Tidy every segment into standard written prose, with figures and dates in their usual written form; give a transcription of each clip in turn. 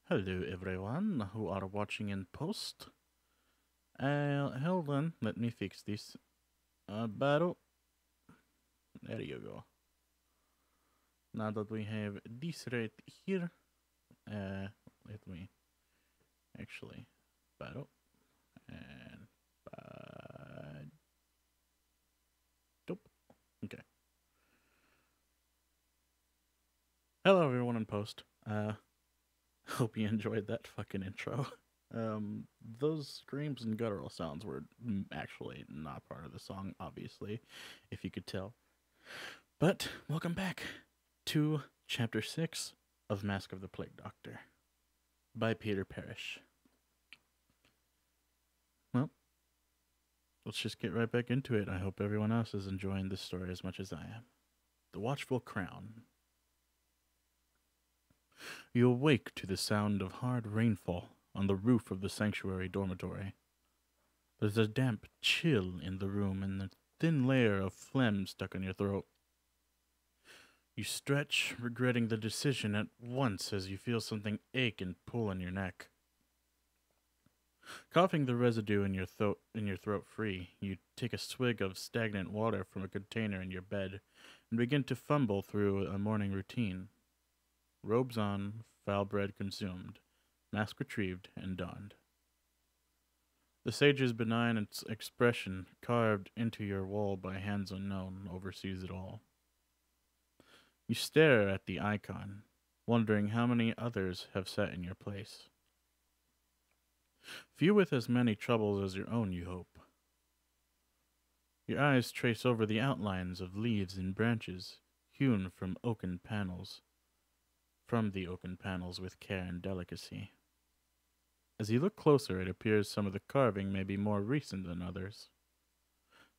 Hello, everyone who are watching in post. Hold on, let me fix this. Battle. There you go. Now that we have this right here, let me actually battle and dope. Okay. Hello, everyone in post. Hope you enjoyed that fucking intro. Those screams and guttural sounds were actually not part of the song, obviously, if you could tell. But welcome back to Chapter 6 of Mask of the Plague Doctor by Peter Parrish. Well, let's just get right back into it. I hope everyone else is enjoying this story as much as I am. The Watchful Crown. You awake to the sound of hard rainfall on the roof of the sanctuary dormitory. There's a damp chill in the room and a thin layer of phlegm stuck in your throat. You stretch, regretting the decision at once as you feel something ache and pull on your neck. Coughing the residue in your throat free, you take a swig of stagnant water from a container in your bed and begin to fumble through a morning routine. Robes on, foul bread consumed, mask retrieved and donned. The sage's benign expression, carved into your wall by hands unknown, oversees it all. You stare at the icon, wondering how many others have sat in your place. Few with as many troubles as your own, you hope. Your eyes trace over the outlines of leaves and branches, hewn from the oaken panels with care and delicacy. As you look closer, it appears some of the carving may be more recent than others.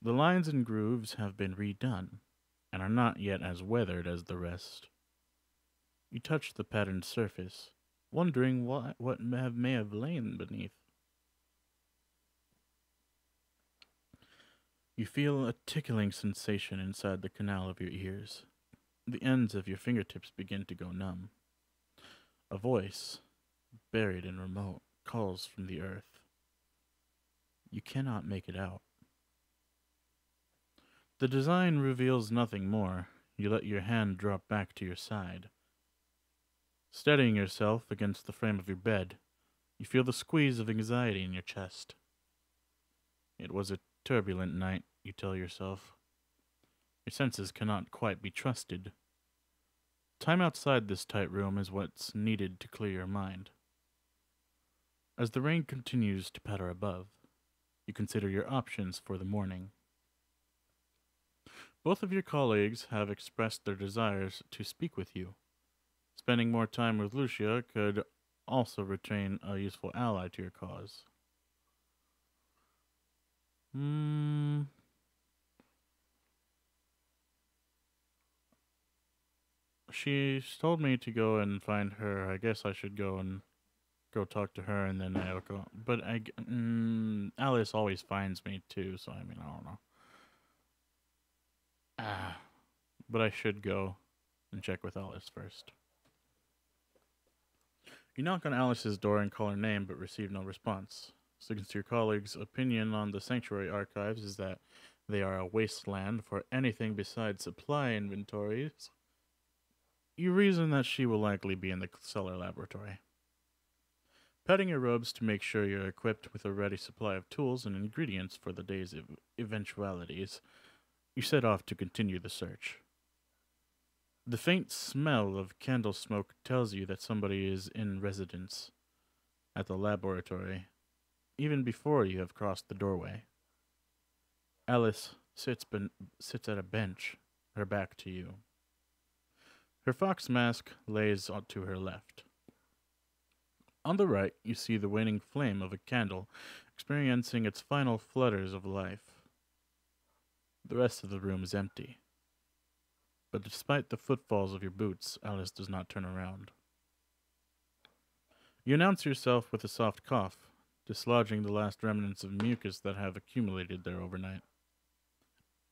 The lines and grooves have been redone, and are not yet as weathered as the rest. You touch the patterned surface, wondering what may have lain beneath. You feel a tickling sensation inside the canal of your ears. The ends of your fingertips begin to go numb. A voice, buried and remote, calls from the earth. You cannot make it out. The design reveals nothing more. You let your hand drop back to your side. Steadying yourself against the frame of your bed, you feel the squeeze of anxiety in your chest. It was a turbulent night, you tell yourself. Your senses cannot quite be trusted. Time outside this tight room is what's needed to clear your mind. As the rain continues to patter above, you consider your options for the morning. Both of your colleagues have expressed their desires to speak with you. Spending more time with Lucia could also retain a useful ally to your cause. She's told me to go and find her. I guess I should go talk to her, and then I'll go. But Alice always finds me too, so I mean, I don't know. But I should go and check with Alice first. You knock on Alice's door and call her name, but receive no response. Since your colleague's opinion on the sanctuary archives is that they are a wasteland for anything besides supply inventories, you reason that she will likely be in the cellar laboratory. Petting your robes to make sure you're equipped with a ready supply of tools and ingredients for the day's eventualities, you set off to continue the search. The faint smell of candle smoke tells you that somebody is in residence at the laboratory, even before you have crossed the doorway. Alice sits at a bench, her back to you. Her fox mask lays to her left. On the right, you see the waning flame of a candle experiencing its final flutters of life. The rest of the room is empty. But despite the footfalls of your boots, Alice does not turn around. You announce yourself with a soft cough, dislodging the last remnants of mucus that have accumulated there overnight.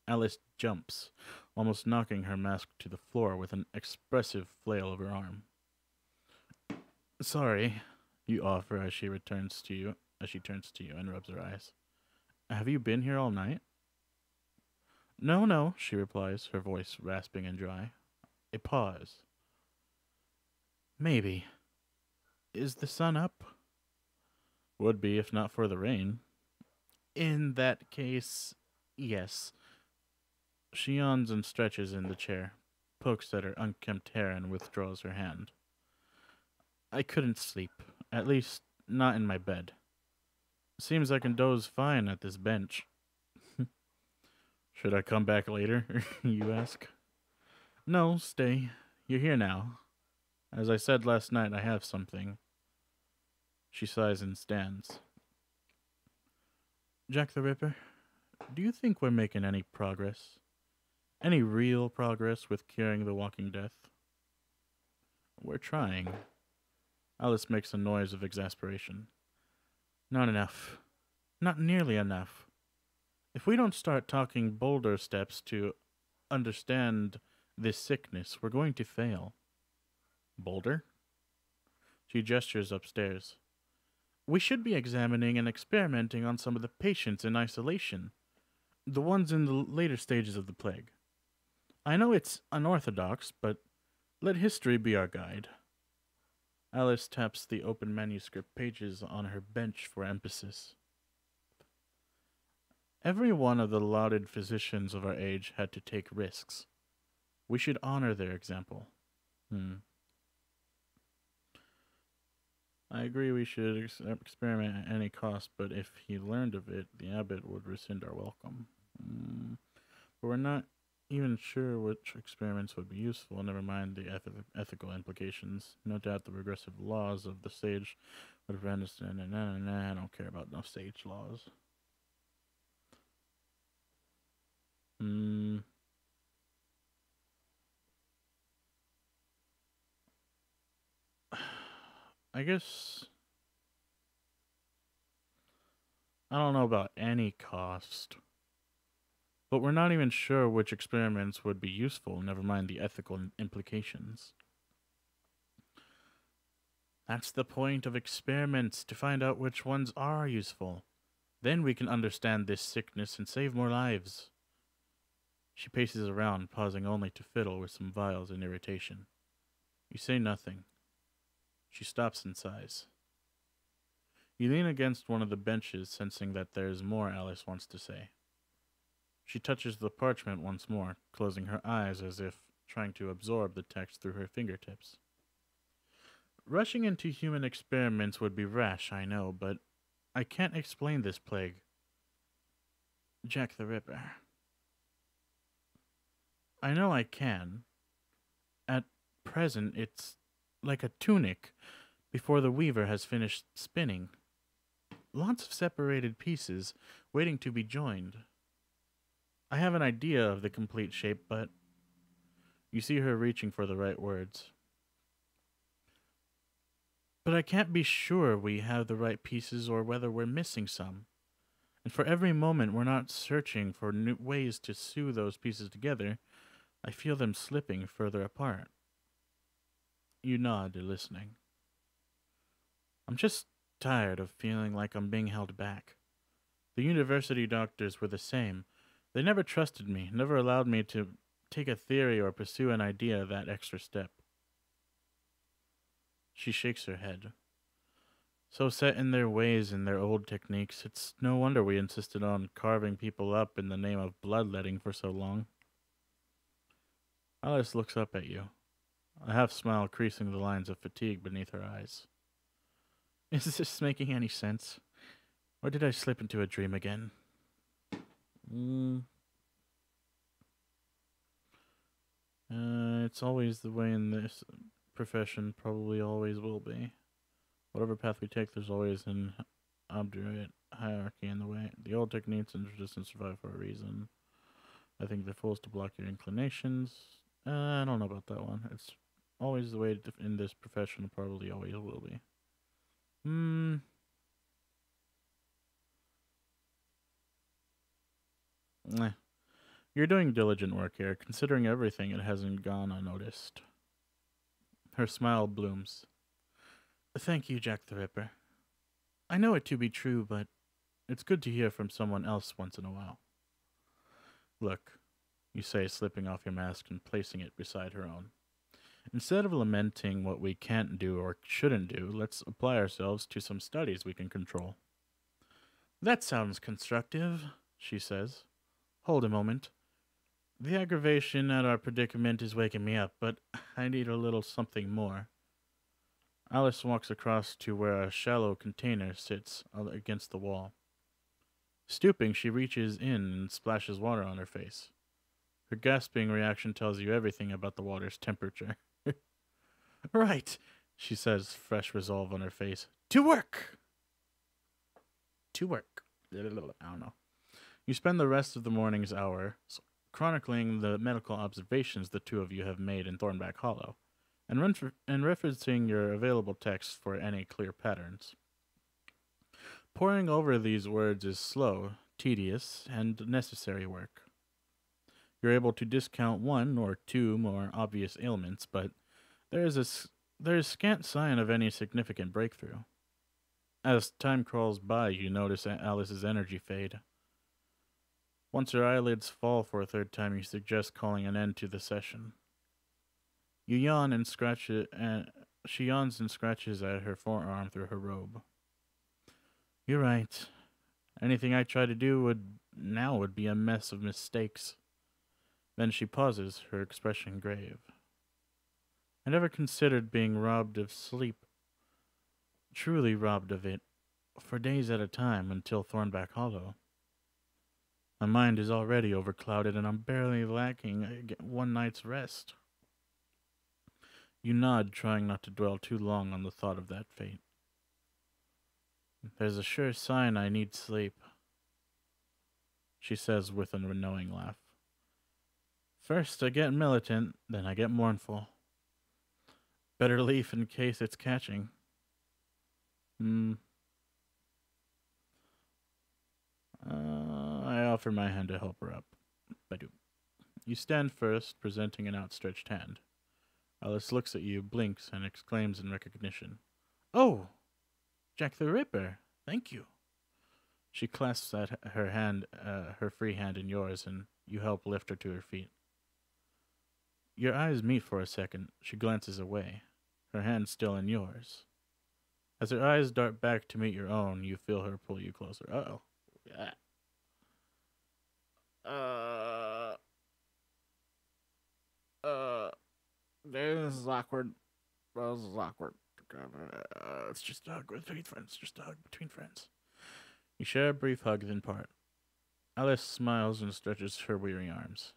Alice jumps, almost knocking her mask to the floor with an expressive flail of her arm. "Sorry," you offer as she turns to you and rubs her eyes. "Have you been here all night?" "No, no," she replies, her voice rasping and dry. A pause. "Maybe. Is the sun up?" "Would be if not for the rain." "In that case, yes." She yawns and stretches in the chair, pokes at her unkempt hair and withdraws her hand. "I couldn't sleep. At least, not in my bed. Seems I can doze fine at this bench." "Should I come back later?" you ask. "No, stay. You're here now. As I said last night, I have something." She sighs and stands. "Jack the Ripper, do you think we're making any progress? Any real progress with curing the walking death?" "We're trying." Alice makes a noise of exasperation. "Not enough. Not nearly enough. If we don't start talking bolder steps to understand this sickness, we're going to fail." "Bolder?" She gestures upstairs. "We should be examining and experimenting on some of the patients in isolation, the ones in the later stages of the plague. I know it's unorthodox, but let history be our guide." Alice taps the open manuscript pages on her bench for emphasis. "Every one of the lauded physicians of our age had to take risks. We should honor their example." "I agree we should experiment at any cost, but if he learned of it, the abbot would rescind our welcome. But we're not even sure which experiments would be useful, never mind the ethical implications. No doubt the regressive laws of the sage would prevent us. I don't care about no sage laws." I guess I don't know about any cost, but we're not even sure which experiments would be useful, never mind the ethical implications. That's the point of experiments, to find out which ones are useful. Then we can understand this sickness and save more lives. She paces around, pausing only to fiddle with some vials in irritation. You say nothing. She stops and sighs. You lean against one of the benches, sensing that there is more Alice wants to say. She touches the parchment once more, closing her eyes as if trying to absorb the text through her fingertips. "Rushing into human experiments would be rash, I know, but I can't explain this plague. Jack the Ripper. I know I can. At present, it's like a tunic before the weaver has finished spinning. Lots of separated pieces waiting to be joined. I have an idea of the complete shape, but..." You see her reaching for the right words. "But I can't be sure we have the right pieces or whether we're missing some. And for every moment we're not searching for new ways to sew those pieces together, I feel them slipping further apart." You nod, listening. I'm just tired of feeling like I'm being held back. The university doctors were the same. They never trusted me, never allowed me to take a theory or pursue an idea that extra step. She shakes her head. So set in their ways and their old techniques, it's no wonder we insisted on carving people up in the name of bloodletting for so long. Alice looks up at you, a half smile creasing the lines of fatigue beneath her eyes. Is this making any sense? Or did I slip into a dream again? Mm. It's always the way in this profession, probably always will be. Whatever path we take, there's always an obdurate hierarchy in the way. The old techniques introduced and survive for a reason. I think they're fools to block your inclinations. I don't know about that one. It's always the way in this profession, probably always will be. Eh. You're doing diligent work here. Considering everything, it hasn't gone unnoticed. Her smile blooms. Thank you, Jack the Ripper. I know it to be true, but it's good to hear from someone else once in a while. Look, you say, slipping off your mask and placing it beside her own. Instead of lamenting what we can't do or shouldn't do, let's apply ourselves to some studies we can control. That sounds constructive, she says. Hold a moment. The aggravation at our predicament is waking me up, but I need a little something more. Alice walks across to where a shallow container sits against the wall. Stooping, she reaches in and splashes water on her face. Her gasping reaction tells you everything about the water's temperature. Right, she says, fresh resolve on her face. To work! To work. I don't know. You spend the rest of the morning's hour chronicling the medical observations the two of you have made in Thornback Hollow, and referencing your available texts for any clear patterns. Poring over these words is slow, tedious, and necessary work. You're able to discount one or two more obvious ailments, but there is scant sign of any significant breakthrough. As time crawls by, you notice Alice's energy fade. Once her eyelids fall for a third time, you suggest calling an end to the session. You yawn and scratch it, and she yawns and scratches at her forearm through her robe. You're right. Anything I try to do would be a mess of mistakes. Then she pauses, her expression grave. I never considered being robbed of sleep. Truly robbed of it, for days at a time until Thornback Hollow. My mind is already overclouded, and I'm barely lacking one night's rest. You nod, trying not to dwell too long on the thought of that fate. There's a sure sign I need sleep, she says with a knowing laugh. First I get militant, then I get mournful. Better leave in case it's catching. I offer my hand to help her up. I do. You stand first, presenting an outstretched hand. Alice looks at you, blinks, and exclaims in recognition. Oh! Jack the Ripper! Thank you. She clasps at her free hand in yours, and you help lift her to her feet. Your eyes meet for a second. She glances away, her hand still in yours. As her eyes dart back to meet your own, you feel her pull you closer. Uh-oh. Yeah. This is awkward. This is awkward. It's just a hug between friends. Just a hug between friends. You share a brief hug, then part. Alice smiles and stretches her weary arms.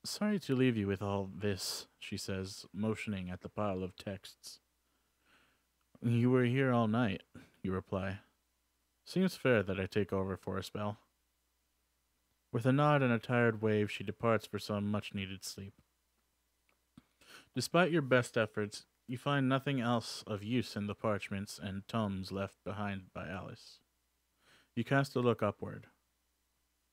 Sorry to leave you with all this, she says, motioning at the pile of texts. You were here all night, you reply. Seems fair that I take over for a spell. With a nod and a tired wave, she departs for some much-needed sleep. Despite your best efforts, you find nothing else of use in the parchments and tomes left behind by Alice. You cast a look upward.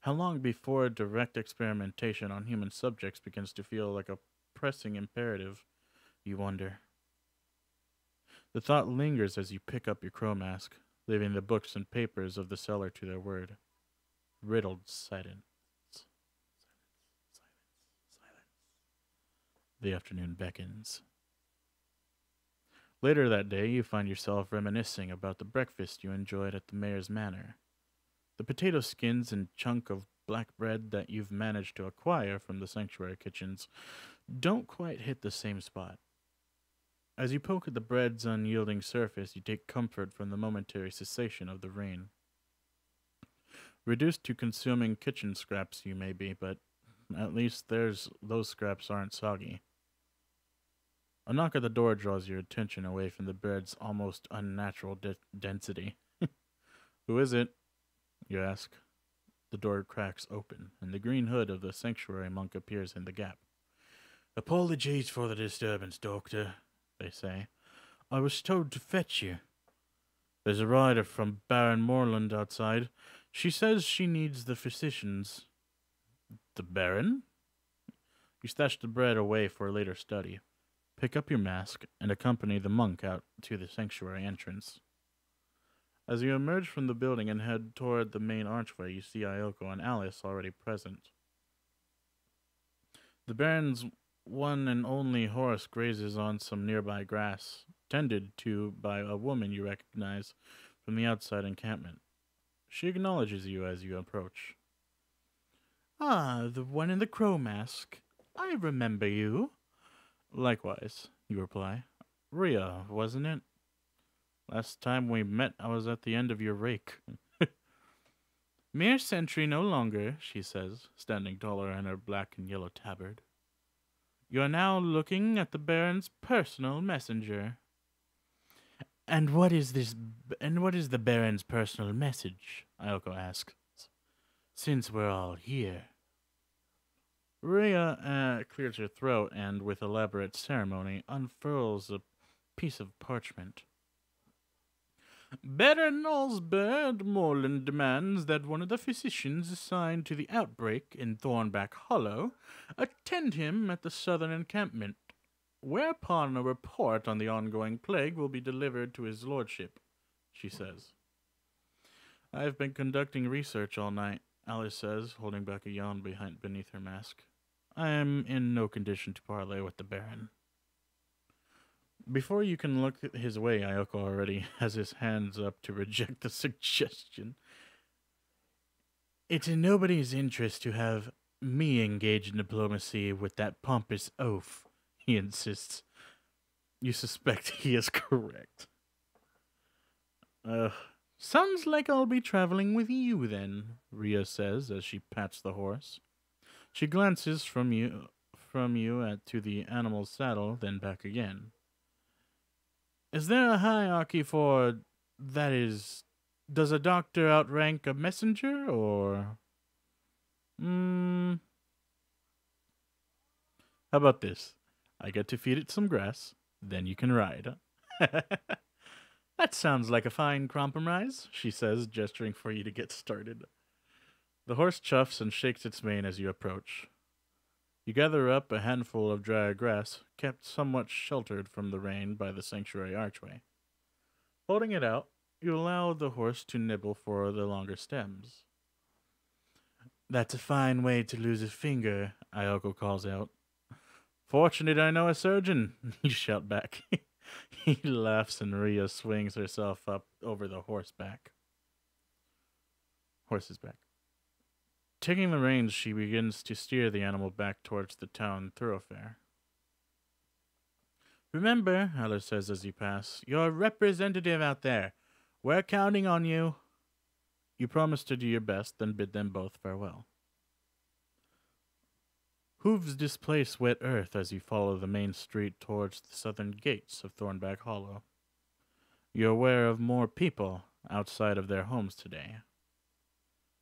How long before direct experimentation on human subjects begins to feel like a pressing imperative, you wonder? The thought lingers as you pick up your crow mask, leaving the books and papers of the cellar to their word. Riddled silence. The afternoon beckons. Later that day, you find yourself reminiscing about the breakfast you enjoyed at the mayor's manor. The potato skins and chunk of black bread that you've managed to acquire from the sanctuary kitchens don't quite hit the same spot. As you poke at the bread's unyielding surface, you take comfort from the momentary cessation of the rain. Reduced to consuming kitchen scraps you may be, but at least those scraps aren't soggy. A knock at the door draws your attention away from the bread's almost unnatural density. Who is it? You ask. The door cracks open, and the green hood of the sanctuary monk appears in the gap. Apologies for the disturbance, Doctor, they say. I was told to fetch you. There's a rider from Baron Moreland outside. She says she needs the physicians. The Baron? You stash the bread away for a later study. Pick up your mask and accompany the monk out to the sanctuary entrance. As you emerge from the building and head toward the main archway, you see Ayoko and Alice already present. The Baron's one and only horse grazes on some nearby grass, tended to by a woman you recognize from the outside encampment. She acknowledges you as you approach. Ah, the one in the crow mask. I remember you. Likewise, you reply. Rhea, wasn't it? Last time we met, I was at the end of your rake. Mere sentry no longer, she says, standing taller in her black and yellow tabard. You are now looking at the Baron's personal messenger. And what is the Baron's personal message? Ayoko asks. Since we're all here. Rhea clears her throat and, with elaborate ceremony, unfurls a piece of parchment. Baron Osbert Morland demands that one of the physicians assigned to the outbreak in Thornback Hollow attend him at the southern encampment, whereupon a report on the ongoing plague will be delivered to his lordship, she says. I have been conducting research all night, Alice says, holding back a yawn beneath her mask. I am in no condition to parley with the Baron. Before you can look his way, Ayoko already has his hands up to reject the suggestion. It's in nobody's interest to have me engage in diplomacy with that pompous oaf, he insists. You suspect he is correct. Sounds like I'll be traveling with you then, Rhea says as she pats the horse. She glances from you to the animal's saddle, then back again. Is there a hierarchy for, that is, does a doctor outrank a messenger, or? How about this? I get to feed it some grass, then you can ride. That sounds like a fine compromise, she says, gesturing for you to get started. The horse chuffs and shakes its mane as you approach. You gather up a handful of dry grass, kept somewhat sheltered from the rain by the sanctuary archway. Holding it out, you allow the horse to nibble for the longer stems. That's a fine way to lose a finger, Ayoko calls out. Fortunate I know a surgeon, you shout back. He laughs and Rhea swings herself up over the horse's back. Taking the reins, she begins to steer the animal back towards the town thoroughfare. Remember, Alice says as you pass, you're a representative out there. We're counting on you. You promise to do your best, then bid them both farewell. Hooves displace wet earth as you follow the main street towards the southern gates of Thornback Hollow. You're aware of more people outside of their homes today.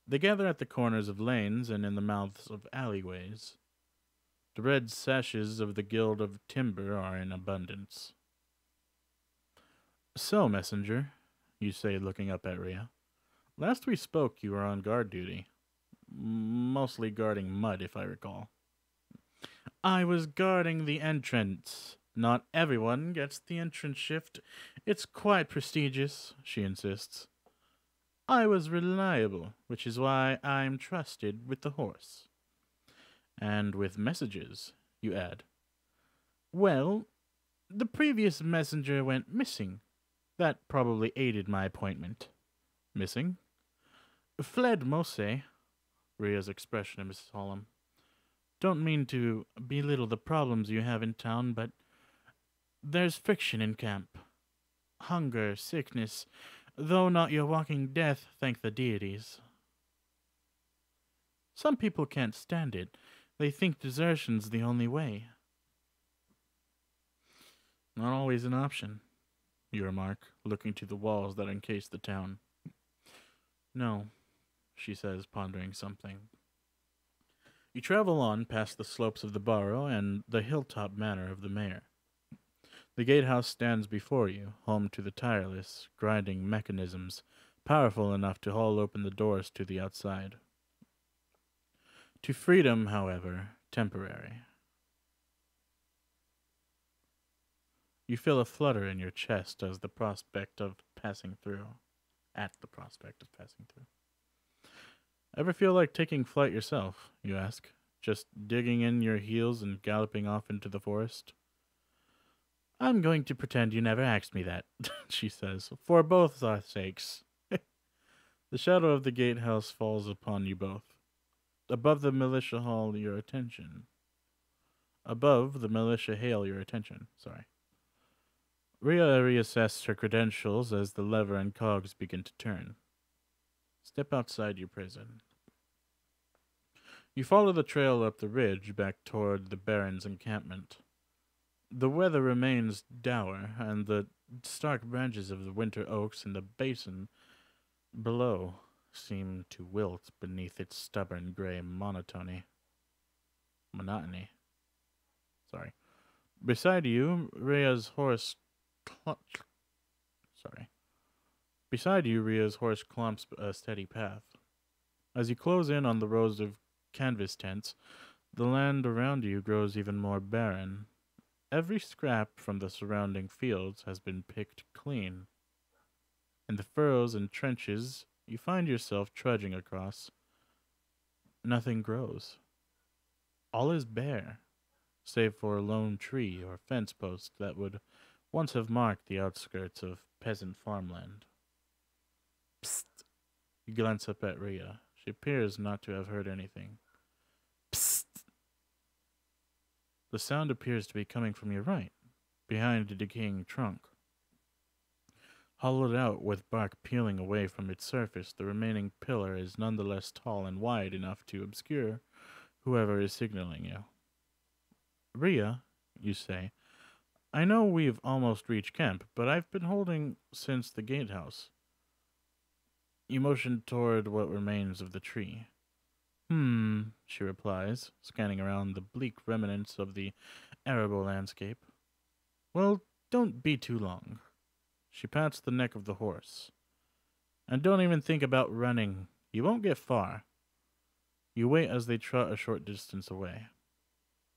They gather at the corners of lanes and in the mouths of alleyways. The red sashes of the Guild of Timber are in abundance. So, messenger, you say, looking up at Rhea. Last we spoke, you were on guard duty. Mostly guarding mud, if I recall. I was guarding the entrance, Not everyone gets the entrance shift. It's quite prestigious, she insists. I was reliable, which is why I'm trusted with the horse. And with messages, you add. Well, the previous messenger went missing. That probably aided my appointment. Missing? Fled, most say. Ria's expression is solemn. Don't mean to belittle the problems you have in town, but there's friction in camp. Hunger, sickness, though not your walking death, thank the deities. Some people can't stand it. They think desertion's the only way. Not always an option, you remark, looking to the walls that encase the town. No, she says, pondering something. You travel on past the slopes of the borough and the hilltop manor of the mayor. The gatehouse stands before you, home to the tireless, grinding mechanisms, powerful enough to haul open the doors to the outside. To freedom, however, temporary. You feel a flutter in your chest at the prospect of passing through. Ever feel like taking flight yourself, you ask, just digging in your heels and galloping off into the forest? I'm going to pretend you never asked me that, she says, for both our sakes. The shadow of the gatehouse falls upon you both. Above the militia hail your attention. Rhea reassesses her credentials as the lever and cogs begin to turn. Step outside your prison. You follow the trail up the ridge back toward the Baron's encampment. The weather remains dour, and the stark branches of the winter oaks in the basin below seem to wilt beneath its stubborn gray monotony. Beside you, Rhea's horse clumps a steady path. As you close in on the rows of canvas tents, the land around you grows even more barren. Every scrap from the surrounding fields has been picked clean. In the furrows and trenches you find yourself trudging across, nothing grows. All is bare, save for a lone tree or fence post that would once have marked the outskirts of peasant farmland. Psst! You glance up at Rhea. She appears not to have heard anything. Psst! The sound appears to be coming from your right, behind a decaying trunk. Hollowed out with bark peeling away from its surface, the remaining pillar is nonetheless tall and wide enough to obscure whoever is signaling you. Rhea, you say, I know we've almost reached camp, but I've been holding since the gatehouse. You motion toward what remains of the tree. She replies, scanning around the bleak remnants of the arable landscape. Well, don't be too long. She pats the neck of the horse. And don't even think about running. You won't get far. You wait as they trot a short distance away.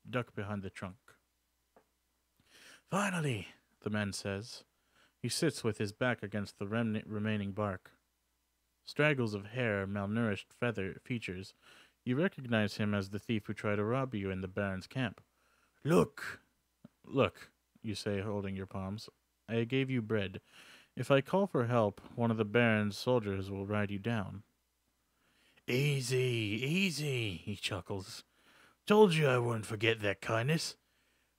Duck behind the trunk. Finally, the man says. He sits with his back against the remaining bark. Straggles of hair, malnourished features. You recognize him as the thief who tried to rob you in the Baron's camp. Look, you say, holding your palms. I gave you bread. If I call for help, one of the Baron's soldiers will ride you down. Easy, he chuckles. Told you I wouldn't forget that kindness.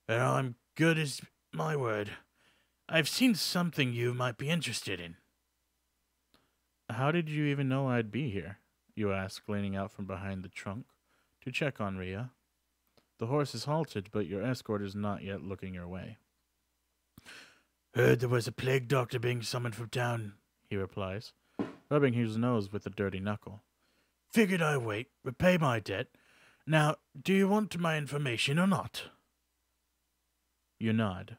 And I'm good as my word. I've seen something you might be interested in. How did you even know I'd be here? You ask, leaning out from behind the trunk to check on Rhea. The horse is halted, but your escort is not yet looking your way. Heard there was a plague doctor being summoned from town, he replies, rubbing his nose with a dirty knuckle. Figured I'd wait, repay my debt. Now, do you want my information or not? You nod.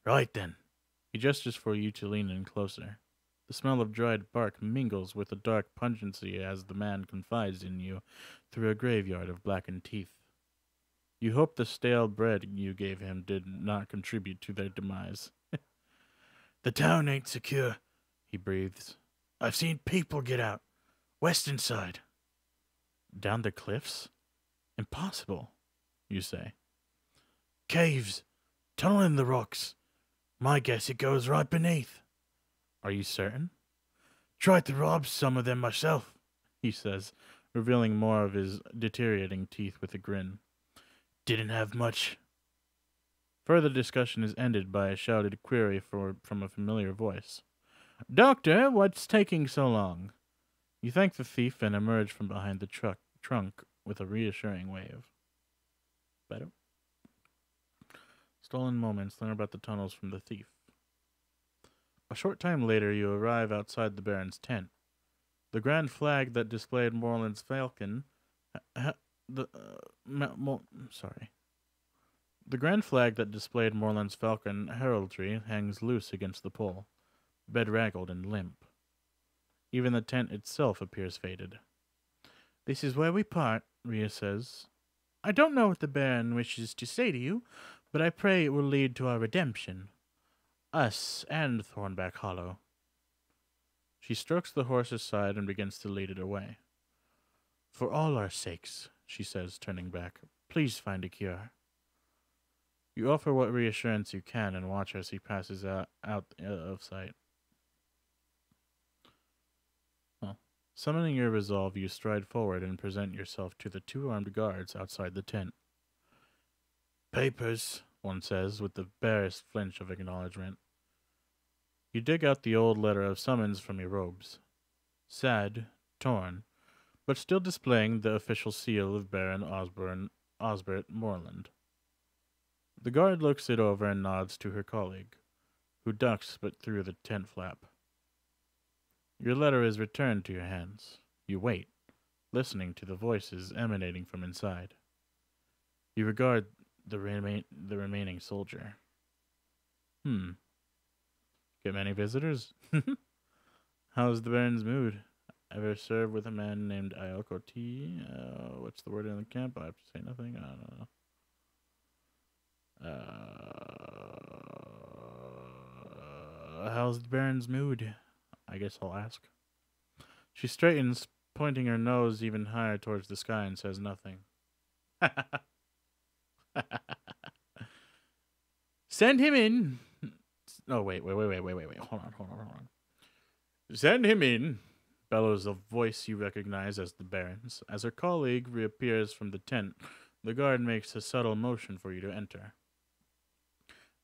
Right then. He gestures for you to lean in closer. The smell of dried bark mingles with a dark pungency as the man confides in you through a graveyard of blackened teeth. You hope the stale bread you gave him did not contribute to their demise. The town ain't secure, he breathes. I've seen people get out. Western side. Down the cliffs? Impossible, you say. Caves. Tunnel in the rocks. My guess it goes right beneath. Are you certain? Tried to rob some of them myself, he says, revealing more of his deteriorating teeth with a grin. Didn't have much. Further discussion is ended by a shouted query from a familiar voice. Doctor, what's taking so long? You thank the thief and emerge from behind the trunk with a reassuring wave. Better? Stolen moments, learn about the tunnels from the thief. A short time later, you arrive outside the Baron's tent. The grand flag that displayed Morland's falcon... The grand flag that displayed Morland's falcon heraldry hangs loose against the pole, bedraggled and limp. Even the tent itself appears faded. This is where we part, Rhea says. I don't know what the Baron wishes to say to you, but I pray it will lead to our redemption. Us and Thornback Hollow. She strokes the horse's side and begins to lead it away. For all our sakes, she says, turning back, please find a cure. You offer what reassurance you can and watch as he passes out of sight. Well, summoning your resolve, you stride forward and present yourself to the two armed guards outside the tent. Papers, one says, with the barest flinch of acknowledgement. You dig out the old letter of summons from your robes. Sad, torn, but still displaying the official seal of Baron Osbert Moreland. The guard looks it over and nods to her colleague, who ducks but through the tent flap. Your letter is returned to your hands. You wait, listening to the voices emanating from inside. You regard the remaining soldier. Get many visitors? How's the Baron's mood? Ever served with a man named Ayoko T? What's the word in the camp? I have to say nothing. I don't know. How's the Baron's mood? I guess I'll ask. She straightens, pointing her nose even higher towards the sky, and says nothing. Send him in. Oh, wait. Hold on. Send him in, bellows a voice you recognize as the Baron's. As her colleague reappears from the tent, the guard makes a subtle motion for you to enter.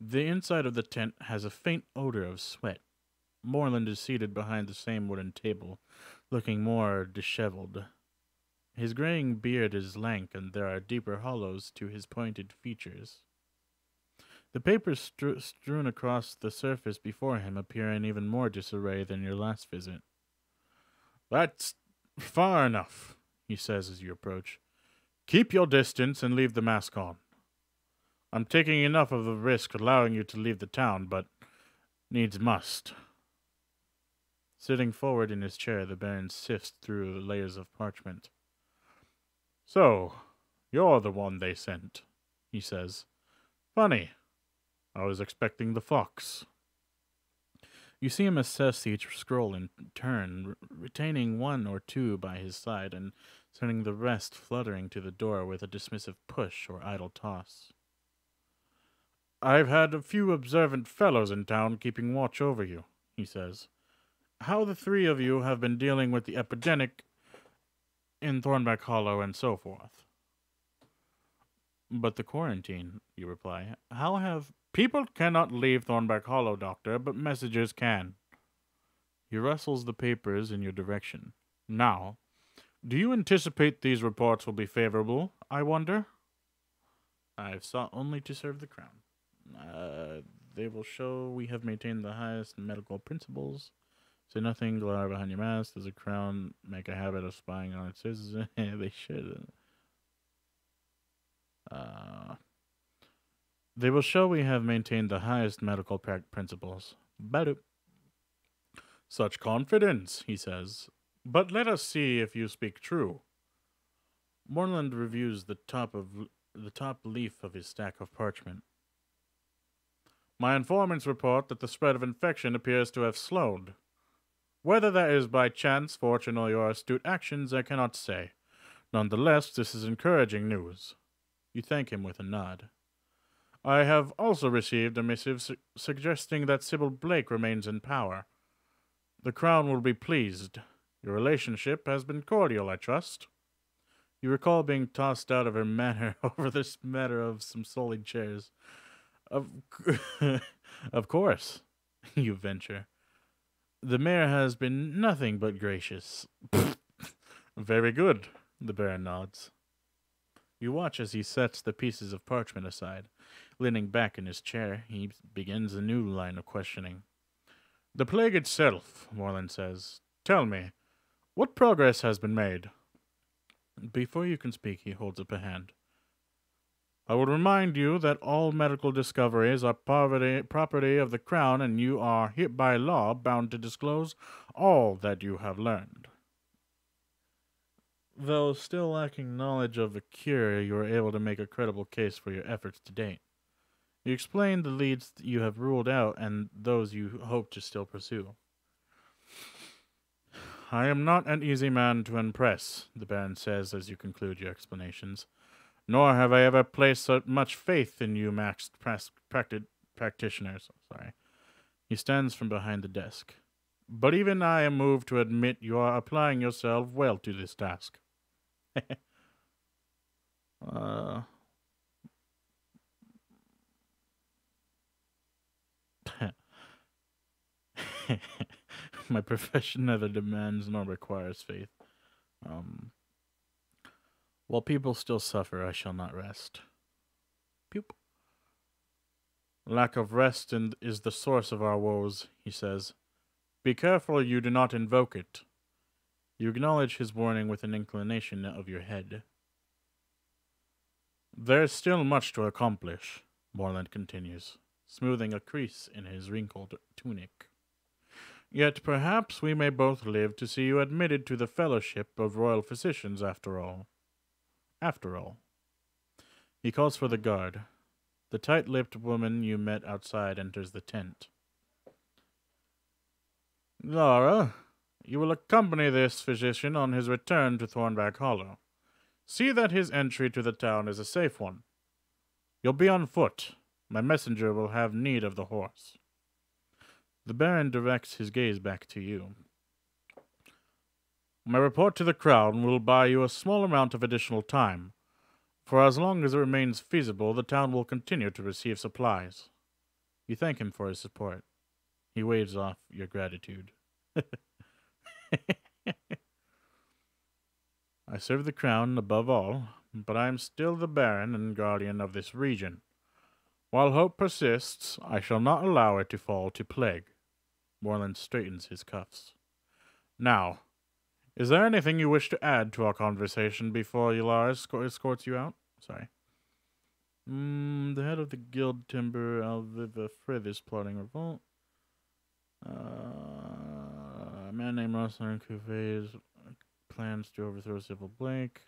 The inside of the tent has a faint odor of sweat. Moreland is seated behind the same wooden table, looking more disheveled. His graying beard is lank, and there are deeper hollows to his pointed features. The papers strewn across the surface before him appear in even more disarray than your last visit. That's far enough, he says as you approach. Keep your distance and leave the mask on. I'm taking enough of a risk allowing you to leave the town, but needs must. Sitting forward in his chair, the Baron sifts through the layers of parchment. So, you're the one they sent, he says. Funny. I was expecting the fox. You see him assess each scroll in turn, retaining one or two by his side and sending the rest fluttering to the door with a dismissive push or idle toss. I've had a few observant fellows in town keeping watch over you, he says. How the three of you have been dealing with the epidemic in Thornback Hollow and so forth. But the quarantine, you reply. How have... People cannot leave Thornback Hollow, Doctor, but messengers can. He rustles the papers in your direction. Now, do you anticipate these reports will be favorable, I wonder? I've sought only to serve the crown. They will show we have maintained the highest medical principles. Say nothing, glower behind your mask. Does the crown make a habit of spying on its citizens? They should. They will show we have maintained the highest medical principles. Badoop. Such confidence, he says. But let us see if you speak true. Moreland reviews the top of the top leaf of his stack of parchment. My informants report that the spread of infection appears to have slowed. Whether that is by chance, fortune, or your astute actions, I cannot say. Nonetheless, this is encouraging news. You thank him with a nod. I have also received a missive suggesting that Sybil Blake remains in power. The Crown will be pleased. Your relationship has been cordial, I trust. You recall being tossed out of her manor over this matter of some sullied chairs. Of, of course, you venture. The mayor has been nothing but gracious. Very good, the Baron nods. You watch as he sets the pieces of parchment aside. Leaning back in his chair, he begins a new line of questioning. The plague itself, Moreland says. Tell me, what progress has been made? Before you can speak, he holds up a hand. I would remind you that all medical discoveries are property of the Crown, and you are, by law, bound to disclose all that you have learned. Though still lacking knowledge of the cure, you are able to make a credible case for your efforts to date. You explain the leads you have ruled out and those you hope to still pursue. I am not an easy man to impress, the Baron says as you conclude your explanations. Nor have I ever placed so much faith in you, practitioners. Sorry. He stands from behind the desk. But even I am moved to admit you are applying yourself well to this task. My profession neither demands nor requires faith. While people still suffer, I shall not rest. Pew. Lack of rest is the source of our woes, he says. Be careful you do not invoke it. You acknowledge his warning with an inclination of your head. There is still much to accomplish, Moreland continues, smoothing a crease in his wrinkled tunic. Yet perhaps we may both live to see you admitted to the fellowship of royal physicians after all. After all. He calls for the guard. The tight-lipped woman you met outside enters the tent. Laura, you will accompany this physician on his return to Thornback Hollow. See that his entry to the town is a safe one. You'll be on foot. My messenger will have need of the horse. The Baron directs his gaze back to you. My report to the Crown will buy you a small amount of additional time. For as long as it remains feasible, the town will continue to receive supplies. You thank him for his support. He waves off your gratitude. I serve the Crown above all, but I am still the Baron and guardian of this region. While hope persists, I shall not allow it to fall to plague. Moreland straightens his cuffs. Now, is there anything you wish to add to our conversation before Ylar escorts you out? Sorry. The head of the guild Timber Alviva Frith is plotting revolt. A man named Rosalind conveys plans to overthrow Sybil Blake.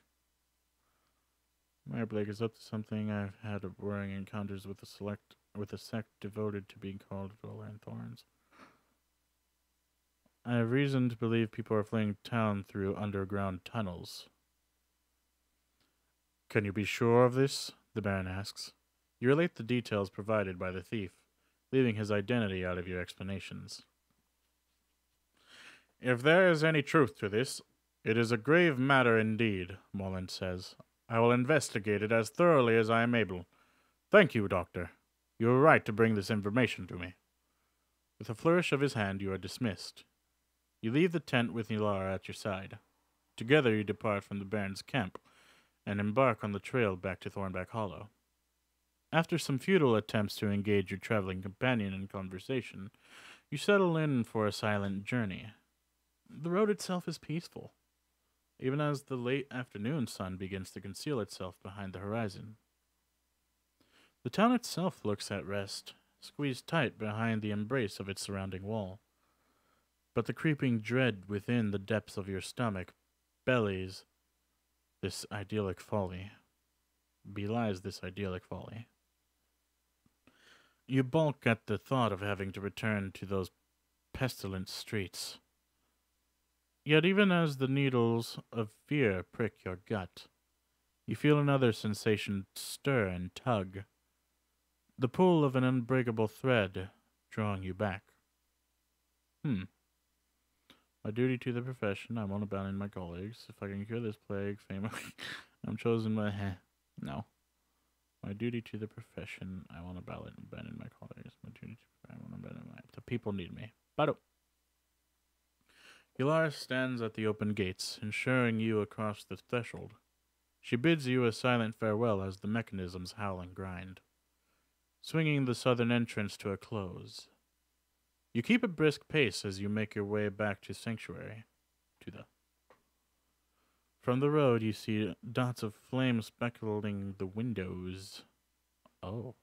Mayor Blake is up to something. I've had worrying encounters with a sect devoted to being called Roland Thorns. I have reason to believe people are fleeing town through underground tunnels. Can you be sure of this? The Baron asks. You relate the details provided by the thief, leaving his identity out of your explanations. If there is any truth to this, it is a grave matter indeed, Moreland says. I will investigate it as thoroughly as I am able. Thank you, Doctor. You were right to bring this information to me. With a flourish of his hand, you are dismissed. You leave the tent with Nilara at your side. Together you depart from the Baron's camp and embark on the trail back to Thornback Hollow. After some futile attempts to engage your traveling companion in conversation, you settle in for a silent journey. The road itself is peaceful, even as the late afternoon sun begins to conceal itself behind the horizon. The town itself looks at rest, squeezed tight behind the embrace of its surrounding wall. But the creeping dread within the depths of your stomach bellies this idyllic folly. belies this idyllic folly. You balk at the thought of having to return to those pestilent streets. Yet even as the needles of fear prick your gut, you feel another sensation stir and tug, the pull of an unbreakable thread drawing you back. My duty to the profession, I won't abandon my colleagues. If I can cure this plague, fame, I'm chosen by... No. My duty to the profession, I won't abandon my colleagues. My duty to... I won't abandon my... The people need me. Bado. Yularis stands at the open gates, ensuring you across the threshold. She bids you a silent farewell as the mechanisms howl and grind, swinging the southern entrance to a close. You keep a brisk pace as you make your way back to Sanctuary. From the road, you see dots of flame speckling the windows. Oh.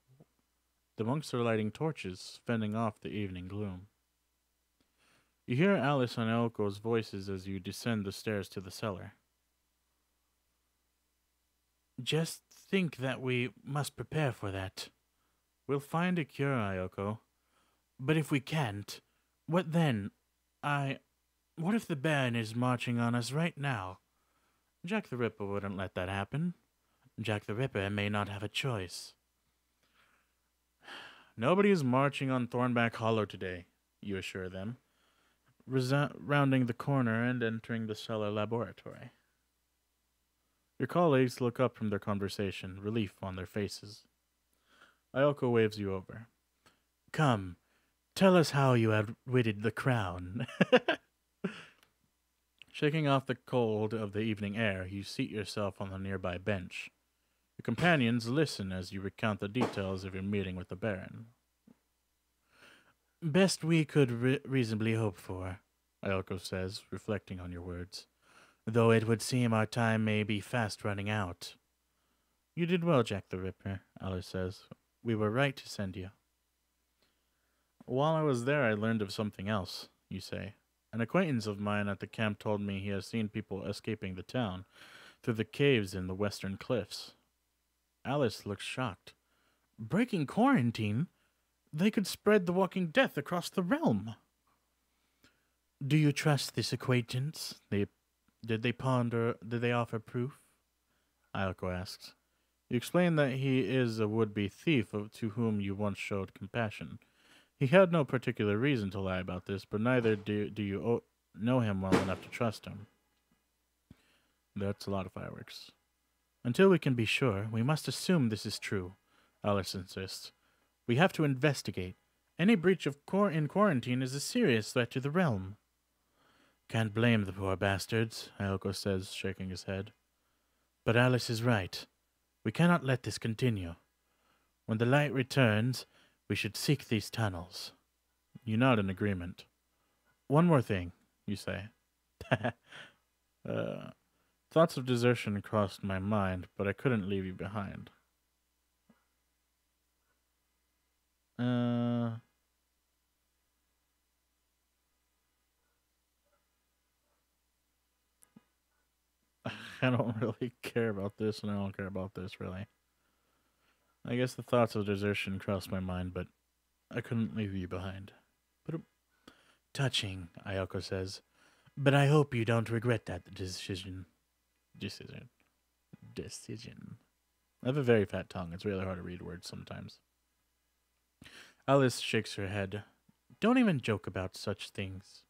The monks are lighting torches, fending off the evening gloom. You hear Alice and Elko's voices as you descend the stairs to the cellar. Just think that we must prepare for that. We'll find a cure, Ayoko. But if we can't, what then? What if the Baron is marching on us right now? Jack the Ripper wouldn't let that happen. Jack the Ripper may not have a choice. Nobody is marching on Thornback Hollow today, you assure them, rounding the corner and entering the cellar laboratory. Your colleagues look up from their conversation, relief on their faces. Ayoko waves you over. Come, tell us how you outwitted the crown. Shaking off the cold of the evening air, you seat yourself on the nearby bench. Your companions listen as you recount the details of your meeting with the Baron. Best we could reasonably hope for, Ayoko says, reflecting on your words. Though it would seem our time may be fast running out. You did well, Jack the Ripper, Alice says. We were right to send you. While I was there, I learned of something else, you say. An acquaintance of mine at the camp told me he has seen people escaping the town through the caves in the western cliffs. Alice looks shocked. Breaking quarantine? They could spread the walking death across the realm. Do you trust this acquaintance? Did they offer proof? Ayoko asks. You explain that he is a would-be thief to whom you once showed compassion. He had no particular reason to lie about this, but neither do you know him well enough to trust him. That's a lot of fireworks. Until we can be sure, we must assume this is true, Alice insists. We have to investigate. Any breach of in quarantine is a serious threat to the realm. Can't blame the poor bastards, Ayoko says, shaking his head. But Alice is right. We cannot let this continue. When the light returns, we should seek these tunnels. You nod in agreement. One more thing, you say. Thoughts of desertion crossed my mind, but I couldn't leave you behind. I don't really care about this, and I don't care about this, really. I guess the thoughts of desertion crossed my mind, but I couldn't leave you behind. But touching, Ayoko says. But I hope you don't regret that decision. Decision. I have a very fat tongue. It's really hard to read words sometimes. Alice shakes her head. Don't even joke about such things.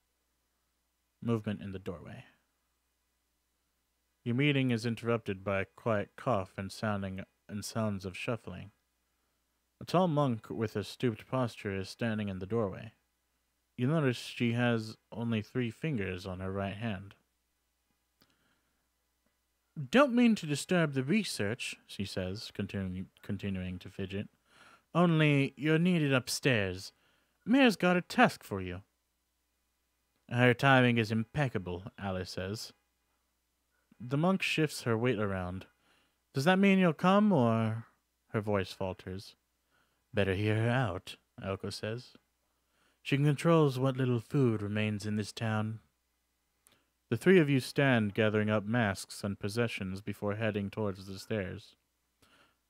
Movement in the doorway. Your meeting is interrupted by a quiet cough and sounds of shuffling. A tall monk with a stooped posture is standing in the doorway. You notice she has only 3 fingers on her right hand. Don't mean to disturb the research, she says, continuing to fidget. Only you're needed upstairs. Mayor's got a task for you. Her timing is impeccable, Alice says. The monk shifts her weight around. Does that mean you'll come, or... Her voice falters. Better hear her out, Ayoko says. She controls what little food remains in this town. The 3 of you stand gathering up masks and possessions before heading towards the stairs.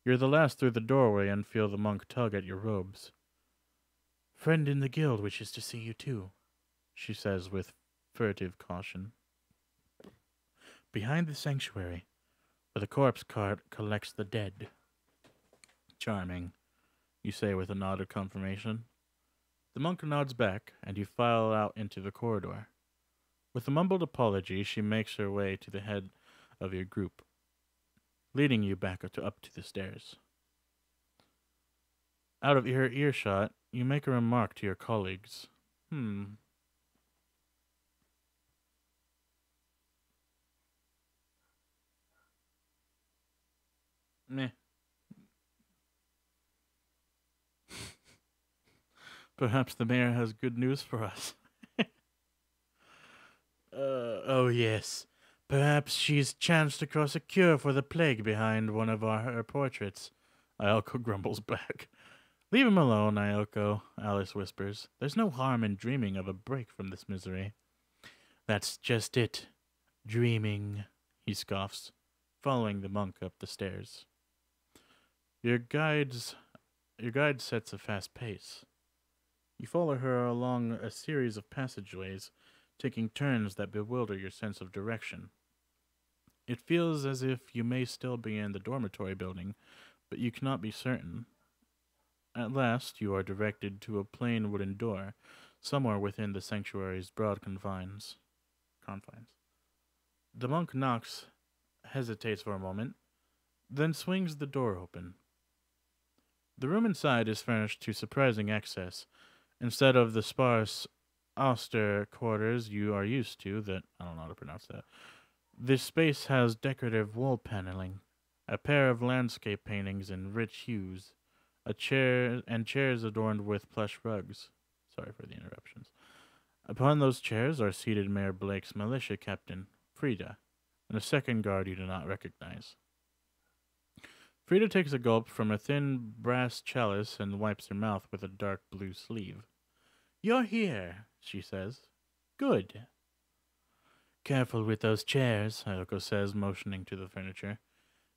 You're the last through the doorway and feel the monk tug at your robes. Friend in the guild wishes to see you too, she says with furtive caution. Behind the sanctuary, where the corpse cart collects the dead. Charming, you say with a nod of confirmation. The monk nods back, and you file out into the corridor. With a mumbled apology, she makes her way to the head of your group, leading you back up to the stairs. Out of your earshot, you make a remark to your colleagues. Meh. Perhaps the mayor has good news for us. Oh yes. Perhaps she's chanced across a cure for the plague behind one of her portraits. Ioko grumbles back. Leave him alone, Ioko, Alice whispers. There's no harm in dreaming of a break from this misery. That's just it. Dreaming, he scoffs, following the monk up the stairs. Your guide sets a fast pace. You follow her along a series of passageways, taking turns that bewilder your sense of direction. It feels as if you may still be in the dormitory building, but you cannot be certain. At last, you are directed to a plain wooden door, somewhere within the sanctuary's broad confines. The monk knocks, hesitates for a moment, then swings the door open. The room inside is furnished to surprising excess. Instead of the sparse, austere quarters you are used to, I don't know how to pronounce that. This space has decorative wall paneling, a pair of landscape paintings in rich hues, a chair and chairs adorned with plush rugs. Sorry for the interruptions. Upon those chairs are seated Mayor Blake's militia captain, Frida, and a second guard you do not recognize. Frida takes a gulp from a thin brass chalice and wipes her mouth with a dark blue sleeve. You're here, she says. Good. Careful with those chairs, Ayoko says, motioning to the furniture.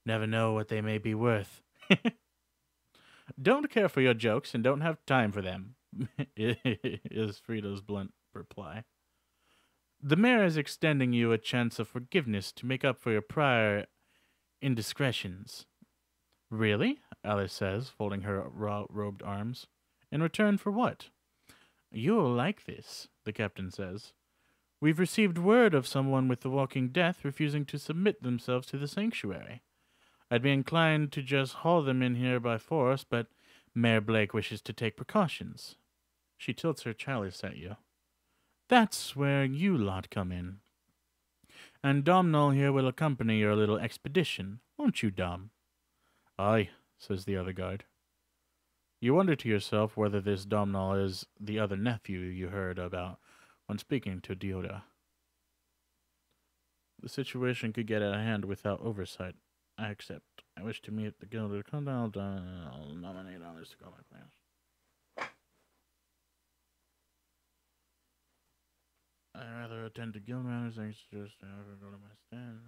Never know what they may be worth. Don't care for your jokes and don't have time for them, is Frida's blunt reply. The mayor is extending you a chance of forgiveness to make up for your prior indiscretions. Really? Alice says, folding her robed arms. In return for what? You'll like this, the captain says. We've received word of someone with the walking death refusing to submit themselves to the sanctuary. I'd be inclined to just haul them in here by force, but Mayor Blake wishes to take precautions. She tilts her chalice at you. That's where you lot come in. And Domhnall here will accompany your little expedition, won't you, Dom? Aye, says the other guard. You wonder to yourself whether this Domhnall is the other nephew you heard about when speaking to Deoda. The situation could get out of hand without oversight. I accept. I wish to meet the guild. Come down, I'll nominate others to go my plans. I'd rather attend to guild matters than just go to my stand.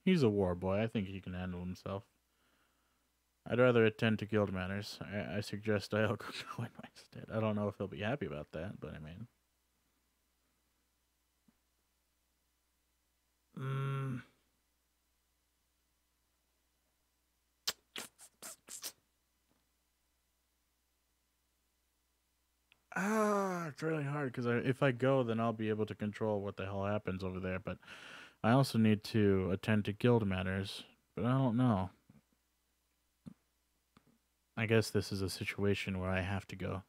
He's a war boy. I think he can handle himself. I'd rather attend to guild matters. I suggest I'll go in my stead. I don't know if he'll be happy about that, but I mean. It's really hard because if I go, then I'll be able to control what the hell happens over there. But I also need to attend to guild matters. But I don't know. I guess this is a situation where I have to go.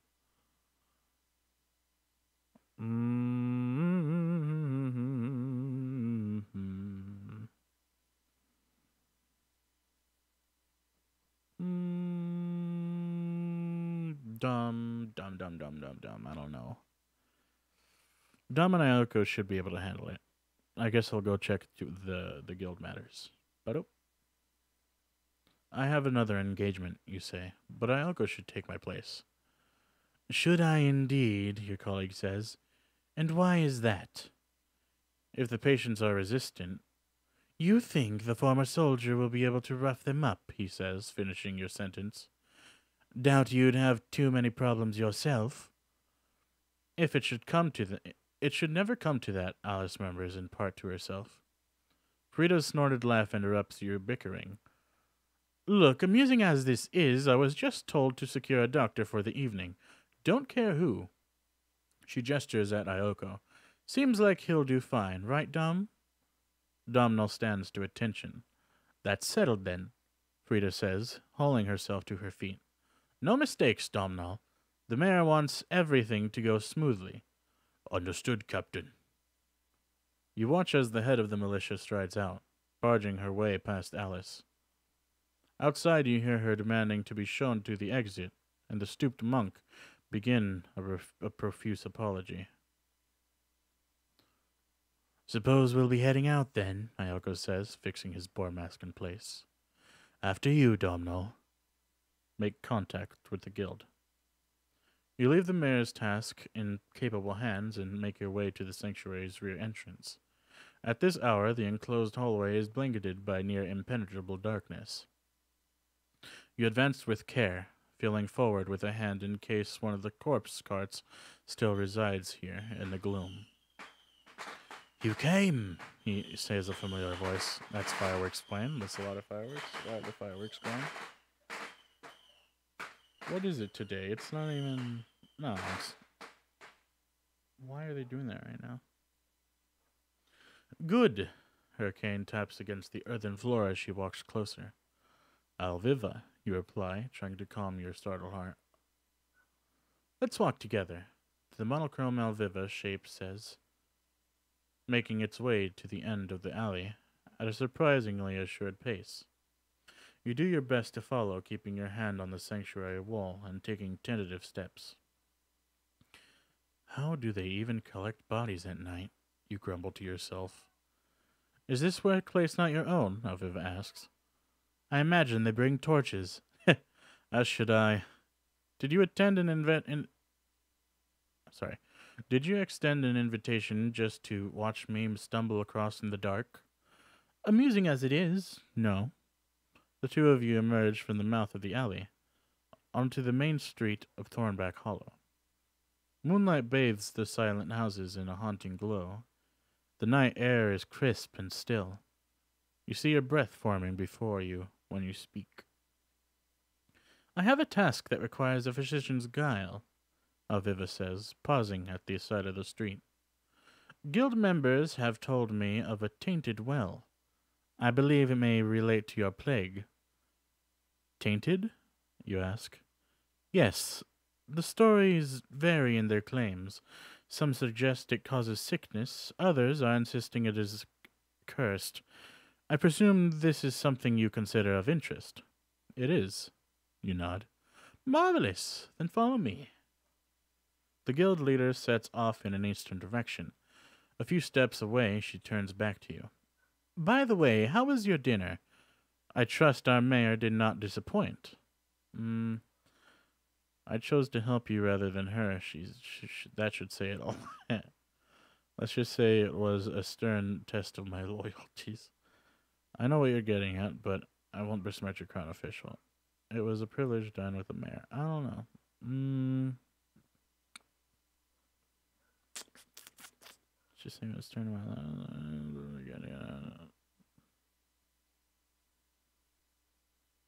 Dumb. I don't know. Dom and Ioko should be able to handle it. I guess I'll go check the guild matters. But I have another engagement, you say, but Ioko should take my place. Should I indeed, your colleague says. And why is that? If the patients are resistant, you think the former soldier will be able to rough them up, he says, finishing your sentence. Doubt you'd have too many problems yourself. If it should come to it should never come to that, Alice murmurs in part to herself. Frida's snorted laugh interrupts your bickering. Look, amusing as this is, I was just told to secure a doctor for the evening. Don't care who. She gestures at Ioko. Seems like he'll do fine, right, Dom? Domhnall stands to attention. That's settled then, Frida says, hauling herself to her feet. No mistakes, Domhnall. The mayor wants everything to go smoothly. Understood, Captain. You watch as the head of the militia strides out, barging her way past Alice. Outside you hear her demanding to be shown to the exit, and the stooped monk begin a profuse apology. Suppose we'll be heading out then, Ioko says, fixing his boar mask in place. After you, Domhnall. Make contact with the guild. You leave the mayor's task in capable hands and make your way to the sanctuary's rear entrance. At this hour, the enclosed hallway is blanketed by near impenetrable darkness. You advance with care, feeling forward with a hand in case one of the corpse carts still resides here in the gloom. You came, he says a familiar voice. That's fireworks playing. That's a lot of fireworks. Why are the fireworks going? What is it today? It's not even... No. Why are they doing that right now? Good. Hurricane taps against the earthen floor as she walks closer. Alviva, you reply, trying to calm your startled heart. Let's walk together. The monochrome Alviva shape says, making its way to the end of the alley at a surprisingly assured pace. You do your best to follow, keeping your hand on the sanctuary wall and taking tentative steps. How do they even collect bodies at night? You grumble to yourself. Is this workplace not your own? Alviva asks. I imagine they bring torches. As should I. Did you extend an invitation just to watch me stumble across in the dark? Amusing as it is, no. The two of you emerge from the mouth of the alley, onto the main street of Thornback Hollow. Moonlight bathes the silent houses in a haunting glow. The night air is crisp and still. You see your breath forming before you when you speak. I have a task that requires a physician's guile, Alviva says, pausing at the side of the street. Guild members have told me of a tainted well. I believe it may relate to your plague. Tainted? You ask. Yes. The stories vary in their claims. Some suggest it causes sickness, others are insisting it is cursed. I presume this is something you consider of interest. It is. You nod. Marvelous. Then follow me. The guild leader sets off in an eastern direction. A few steps away, she turns back to you. By the way, how was your dinner? I trust our mayor did not disappoint. I chose to help you rather than her. That should say it all. Let's just say it was a stern test of my loyalties. I know what you're getting at, but I won't besmirch your crown official. It was a privilege to dine with the mayor. I don't know. Just saying it was turned around.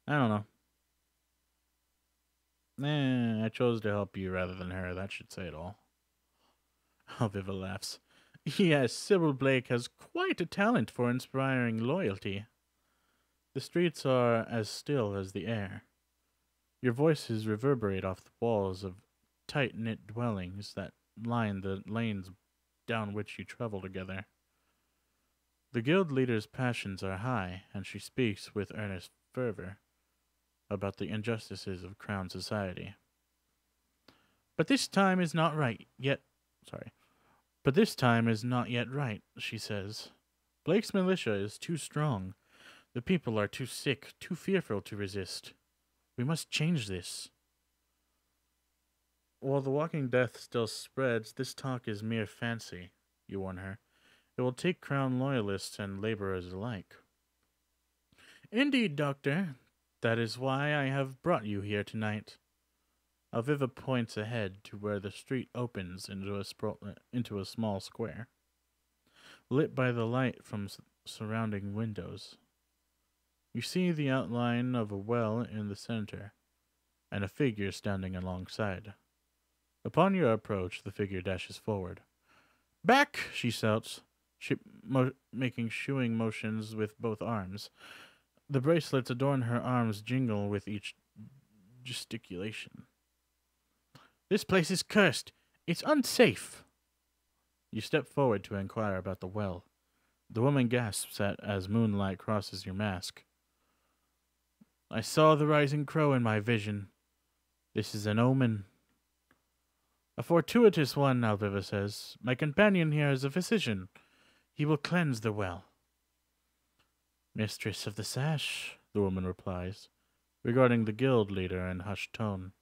I don't know. I chose to help you rather than her. That should say it all. Alviva laughs. Yes, Sybil Blake has quite a talent for inspiring loyalty. The streets are as still as the air. Your voices reverberate off the walls of tight-knit dwellings that line the lanes down which you travel together. The guild leader's passions are high, and she speaks with earnest fervor about the injustices of crown society. But this time is not yet right, she says. Blake's militia is too strong. The people are too sick, too fearful to resist. We must change this. While the walking death still spreads, this talk is mere fancy, you warn her. It will take crown loyalists and laborers alike. Indeed, Doctor. That is why I have brought you here tonight. Alviva points ahead to where the street opens into a small square, lit by the light from surrounding windows. You see the outline of a well in the center, and a figure standing alongside. Upon your approach, the figure dashes forward. Back! She shouts, making shooing motions with both arms. The bracelets adorn her arms jingle with each gesticulation. This place is cursed. It's unsafe. You step forward to inquire about the well. The woman gasps as moonlight crosses your mask. I saw the rising crow in my vision. This is an omen. A fortuitous one, Alviva says. My companion here is a physician. He will cleanse the well. Mistress of the sash, the woman replies, regarding the guild leader in hushed tone.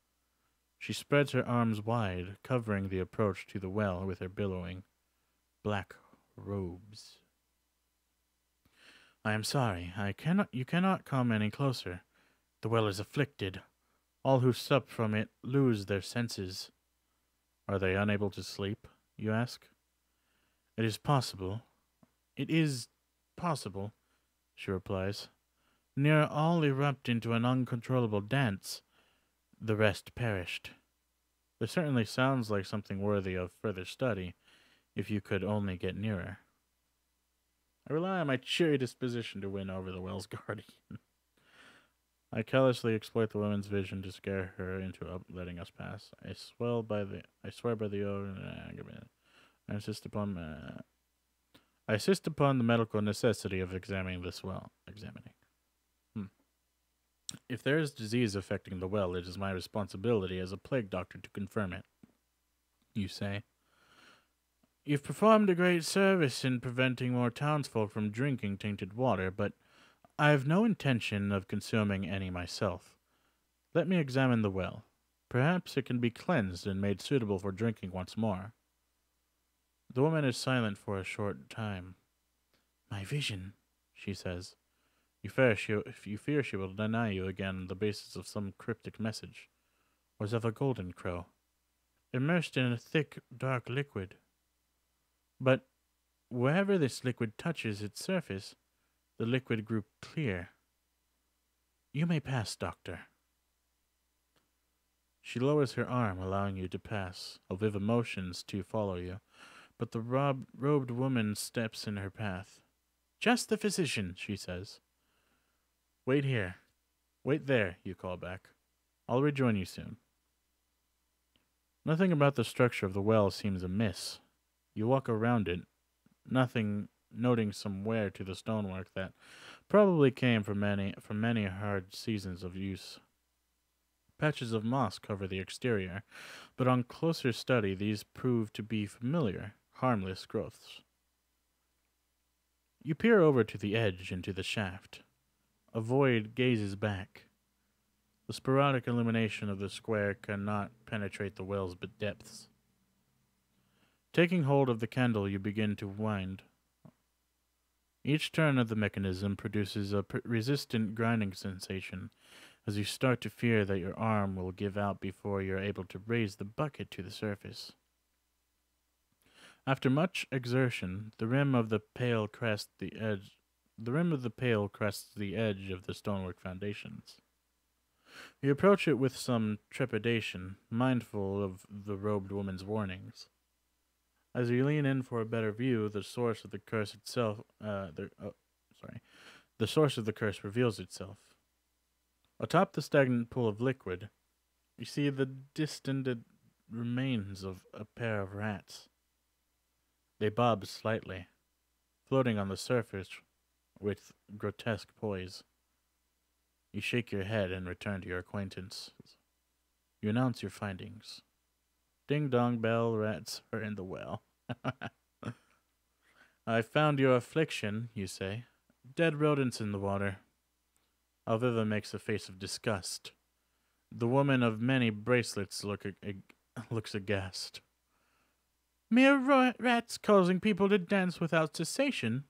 She spreads her arms wide, covering the approach to the well with her billowing black robes. I am sorry. You cannot come any closer. The well is afflicted. All who sup from it lose their senses. Are they unable to sleep, you ask? It is possible. It is possible, she replies. Near all erupt into an uncontrollable dance. The rest perished. This certainly sounds like something worthy of further study, if you could only get nearer. I rely on my cheery disposition to win over the well's guardian. I callously exploit the woman's vision to scare her into letting us pass. I swear by the oath. I insist upon the medical necessity of examining this well. If there is disease affecting the well, it is my responsibility as a plague doctor to confirm it. You say. You've performed a great service in preventing more townsfolk from drinking tainted water, but I have no intention of consuming any myself. Let me examine the well. Perhaps it can be cleansed and made suitable for drinking once more. The woman is silent for a short time. My vision, she says. You fear she will deny you again on the basis of some cryptic message, or of a golden crow, immersed in a thick, dark liquid. But wherever this liquid touches its surface, the liquid grew clear. You may pass, Doctor. She lowers her arm, allowing you to pass. Alviva motions to follow you, but the robed woman steps in her path. Just the physician, she says. Wait here. Wait there, you call back. I'll rejoin you soon. Nothing about the structure of the well seems amiss. You walk around it, noting some wear to the stonework that probably came from many hard seasons of use. Patches of moss cover the exterior, but on closer study these prove to be familiar, harmless growths. You peer over to the edge into the shaft. A void gazes back. The sporadic illumination of the square cannot penetrate the well's depths. Taking hold of the candle, you begin to wind. Each turn of the mechanism produces a resistant grinding sensation as you start to fear that your arm will give out before you're able to raise the bucket to the surface. After much exertion, the rim of the pail crests the edge of the stonework foundations. You approach it with some trepidation, mindful of the robed woman's warnings. As you lean in for a better view, the source of the curse reveals itself. Atop the stagnant pool of liquid, you see the distended remains of a pair of rats. They bob slightly, floating on the surface with grotesque poise. You shake your head and return to your acquaintance. You announce your findings. Ding dong bell, rats are in the well. I found your affliction, you say. Dead rodents in the water. Alviva makes a face of disgust. The woman of many bracelets looks looks aghast. Mere rats causing people to dance without cessation?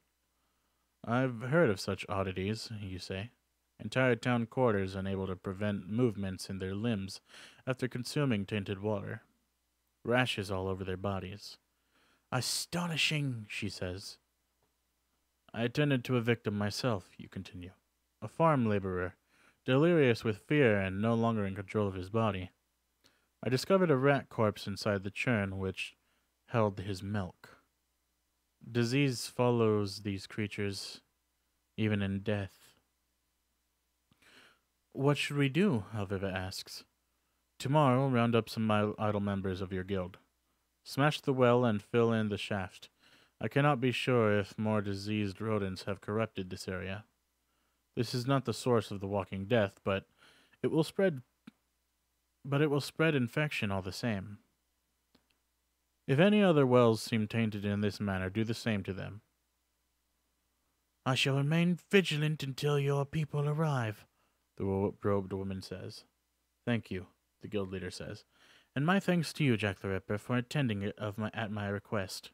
I've heard of such oddities, you say. Entire town quarters unable to prevent movements in their limbs after consuming tainted water. Rashes all over their bodies. Astonishing, she says. I attended to a victim myself, you continue. A farm laborer, delirious with fear and no longer in control of his body. I discovered a rat corpse inside the churn which held his milk. Disease follows these creatures, even in death. What should we do? Aviva asks. Tomorrow, round up some idle members of your guild. Smash the well and fill in the shaft. I cannot be sure if more diseased rodents have corrupted this area. This is not the source of the walking death, but it will spread infection all the same. If any other wells seem tainted in this manner, do the same to them. I shall remain vigilant until your people arrive, the robed woman says. Thank you, the guild leader says, and my thanks to you, Jack the Ripper, for attending it at my request.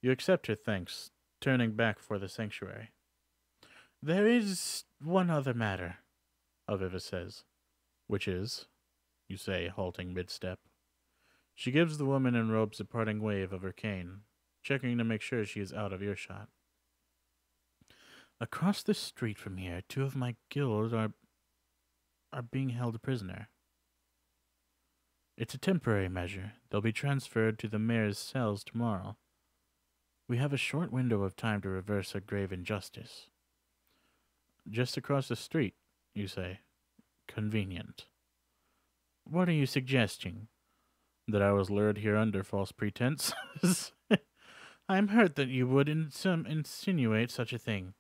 You accept her thanks, turning back for the sanctuary. There is one other matter, Aviva says. Which is? You say, halting mid-step. She gives the woman in robes a parting wave of her cane, checking to make sure she is out of earshot. Across the street from here, 2 of my guild are being held prisoner. It's a temporary measure. They'll be transferred to the mayor's cells tomorrow. We have a short window of time to reverse a grave injustice. Just across the street, you say. Convenient. What are you suggesting? That I was lured here under false pretenses? I am hurt that you would insinuate such a thing.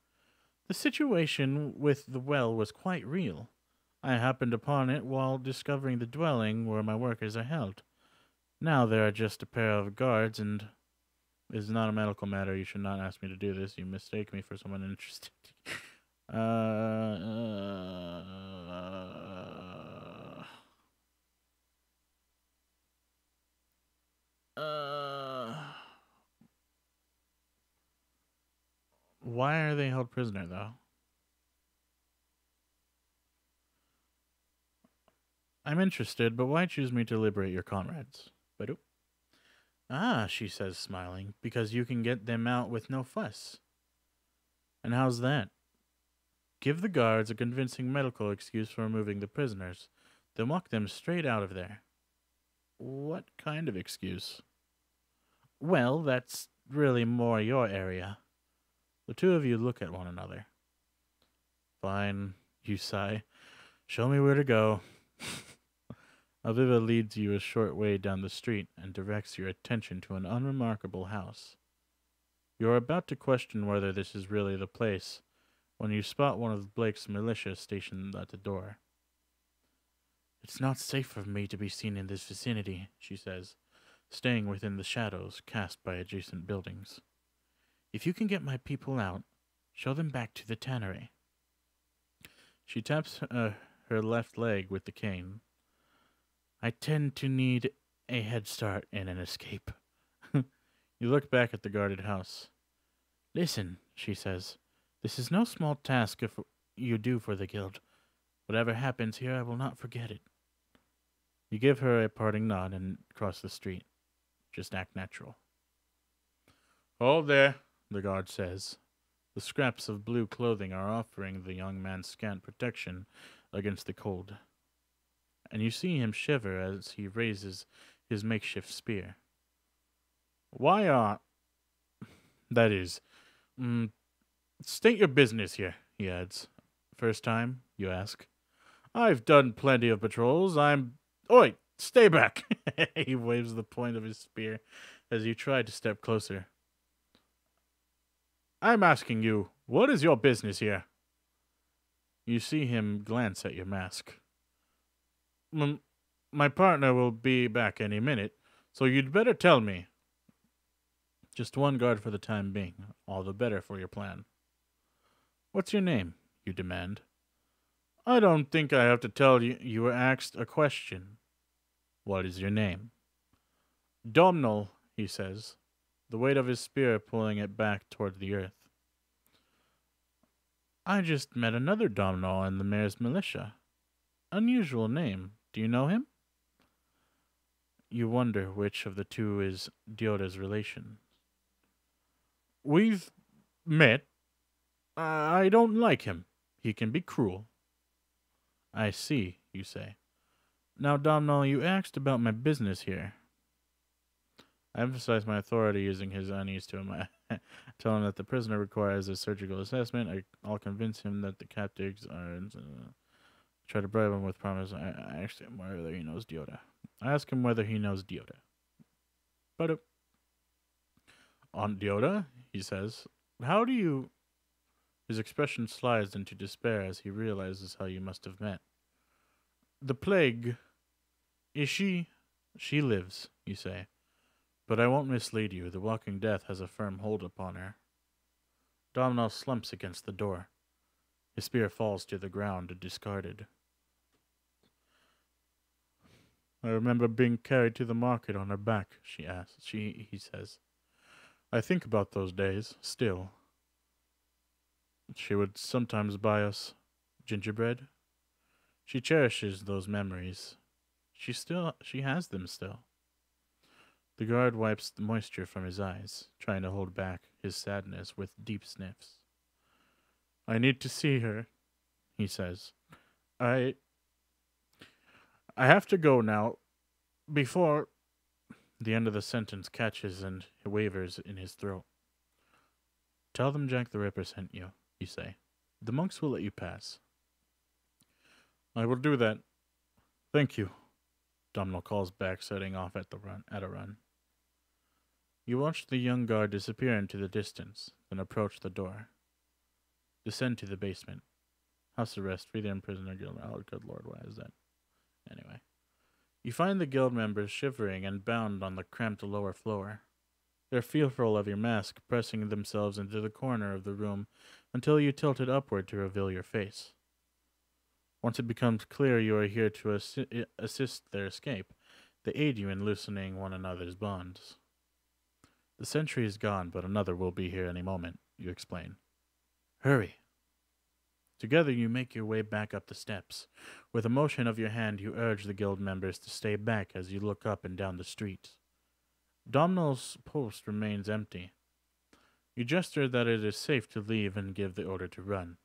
The situation with the well was quite real. I happened upon it while discovering the dwelling where my workers are held. Now there are just a pair of guards, and it is not a medical matter. You should not ask me to do this. You mistake me for someone interested. Why are they held prisoner, though? I'm interested, but why choose me to liberate your comrades? Badoo. Ah, she says, smiling, because you can get them out with no fuss. And how's that? Give the guards a convincing medical excuse for removing the prisoners. They'll walk them straight out of there. What kind of excuse? Well, that's really more your area. The 2 of you look at one another. Fine, you sigh. Show me where to go. Aviva leads you a short way down the street and directs your attention to an unremarkable house. You are about to question whether this is really the place when you spot one of Blake's militia stationed at the door. It's not safe for me to be seen in this vicinity, she says, staying within the shadows cast by adjacent buildings. If you can get my people out, show them back to the tannery. She taps her left leg with the cane. I tend to need a head start in an escape. You look back at the guarded house. Listen, she says, this is no small task if you do for the guild. Whatever happens here, I will not forget it. You give her a parting nod and cross the street. Just act natural. Hold there, the guard says. The scraps of blue clothing are offering the young man scant protection against the cold. And you see him shiver as he raises his makeshift spear. That is, state your business here, he adds. First time, you ask. I've done plenty of patrols. Oi, stay back! He waves the point of his spear as you try to step closer. I'm asking you, what is your business here? You see him glance at your mask. My partner will be back any minute, so you'd better tell me. Just one guard for the time being, all the better for your plan. What's your name? You demand. I don't think I have to tell you. You were asked a question. What is your name? Domnall, he says, the weight of his spear pulling it back toward the earth. I just met another Domnall in the mayor's militia. Unusual name. Do you know him? You wonder which of the two is Dioda's relation. We've met. I don't like him. He can be cruel. I see, you say. Now, Domnall, you asked about my business here. I emphasize my authority using his unease to him. I tell him that the prisoner requires a surgical assessment. I'll convince him that the captives are... try to bribe him with promise. I ask him whether he knows Dioda. But Aunt Dioda, he says. How do you... His expression slides into despair as he realizes how you must have met. The plague... Is she... She lives, you say. But I won't mislead you. The walking death has a firm hold upon her. Domhnall slumps against the door. His spear falls to the ground, discarded. I remember being carried to the market on her back, he says. I think about those days, still. She would sometimes buy us gingerbread. She cherishes those memories. She has them still. The guard wipes the moisture from his eyes, trying to hold back his sadness with deep sniffs. I need to see her, he says. I have to go now. Before... The end of the sentence catches and wavers in his throat. Tell them Jack the Ripper sent you, you say. The monks will let you pass. I will do that. Thank you. Domhnall calls back, setting off at a run. You watch the young guard disappear into the distance, then approach the door. Descend to the basement. House arrest, free the imprisoned guild. Oh, good lord, why is that? Anyway. You find the guild members shivering and bound on the cramped lower floor. They're fearful of your mask, pressing themselves into the corner of the room until you tilt it upward to reveal your face. Once it becomes clear you are here to assist their escape, they aid you in loosening one another's bonds. The sentry is gone, but another will be here any moment, you explain. Hurry. Together you make your way back up the steps. With a motion of your hand, you urge the guild members to stay back as you look up and down the street. Domhnall's post remains empty. You gesture that it is safe to leave and give the order to run.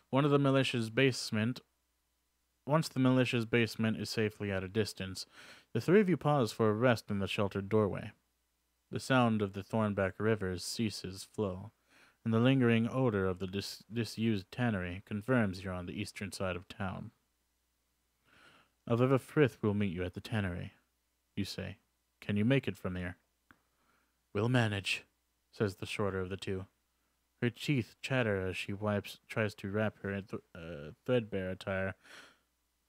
Once the militia's basement is safely at a distance, the three of you pause for a rest in the sheltered doorway. The sound of the Thornback River ceases flow, and the lingering odor of the disused tannery confirms you're on the eastern side of town. Alviva Frith will meet you at the tannery, you say. Can you make it from here? We'll manage, says the shorter of the two. Her teeth chatter as she tries to wrap her threadbare attire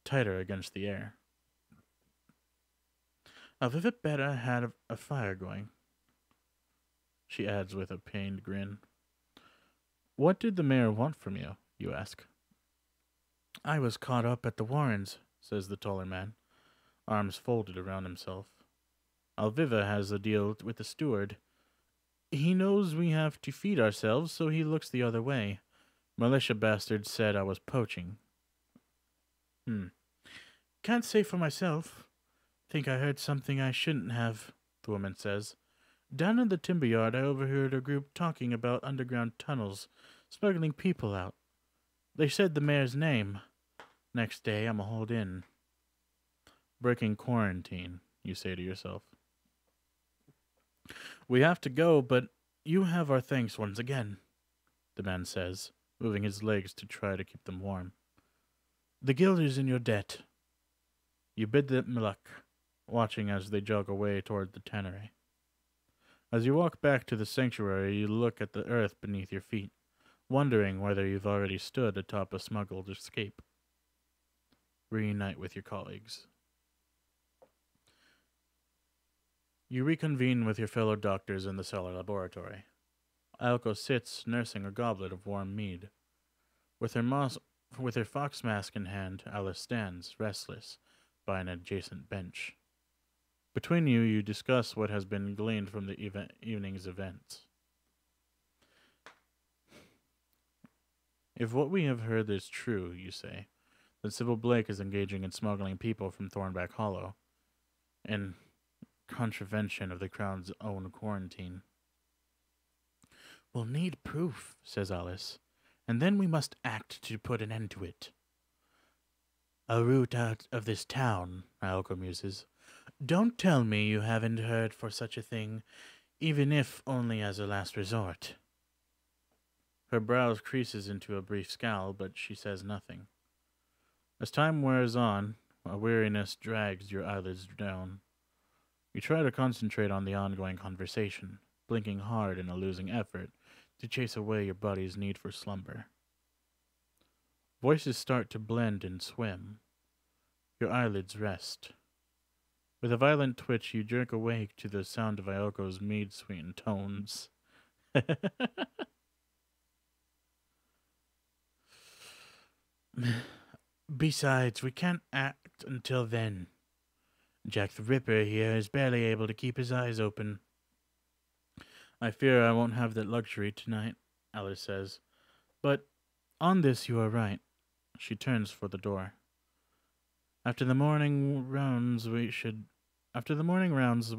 tighter against the air. Alviva better had a fire going, she adds with a pained grin. What did the mayor want from you, you ask. I was caught up at the Warrens, says the taller man, arms folded around himself. Alviva has a deal with the steward. He knows we have to feed ourselves, so he looks the other way. Militia bastards said I was poaching. Can't say for myself. Think I heard something I shouldn't have, the woman says. Down in the timber yard, I overheard a group talking about underground tunnels, smuggling people out. They said the mayor's name. Next day, I'm hauled in. Breaking quarantine, you say to yourself. We have to go, but you have our thanks once again, the man says, moving his legs to try to keep them warm. The guild is in your debt. You bid them luck, watching as they jog away toward the tannery. As you walk back to the sanctuary, you look at the earth beneath your feet, wondering whether you've already stood atop a smuggled escape. Reunite with your colleagues. You reconvene with your fellow doctors in the cellar laboratory. Ailko sits, nursing a goblet of warm mead. With her fox mask in hand, Alice stands, restless, by an adjacent bench. Between you, you discuss what has been gleaned from the evening's events. If what we have heard is true, you say, then Sybil Blake is engaging in smuggling people from Thornback Hollow, in contravention of the Crown's own quarantine. We'll need proof, says Alice, and then we must act to put an end to it. A route out of this town, Ioko muses. Don't tell me you haven't heard for such a thing, even if only as a last resort. Her brows creases into a brief scowl, but she says nothing. As time wears on, a weariness drags your eyelids down. You try to concentrate on the ongoing conversation, blinking hard in a losing effort to chase away your body's need for slumber. Voices start to blend and swim. Your eyelids rest. With a violent twitch, you jerk awake to the sound of Ioko's mead-sweetened tones. Besides, we can't act until then. Jack the Ripper here is barely able to keep his eyes open. I fear I won't have that luxury tonight, Alice says. But on this you are right. She turns for the door. After the morning rounds, we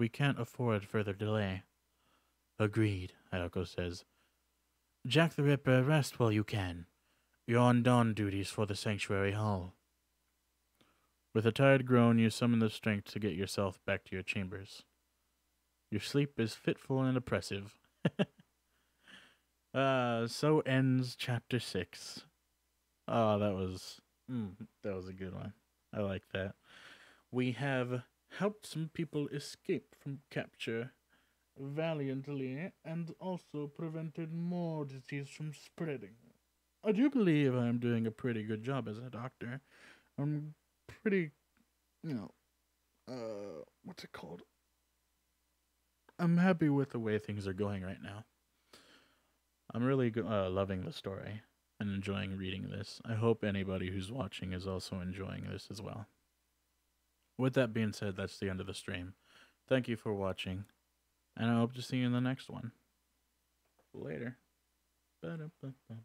can't afford further delay. Agreed, Ayako says. Jack the Ripper, rest while you can. You're on dawn duties for the Sanctuary Hall. With a tired groan, you summon the strength to get yourself back to your chambers. Your sleep is fitful and oppressive. So ends chapter 6. Oh, that was a good one. I like that. We have helped some people escape from capture valiantly and also prevented more disease from spreading. I do believe I'm doing a pretty good job as a doctor. I'm pretty, what's it called? I'm happy with the way things are going right now. I'm really loving the story and enjoying reading this. I hope anybody who's watching is also enjoying this as well. With that being said, that's the end of the stream. Thank you for watching, and I hope to see you in the next one. Later. Ba-da-ba-ba.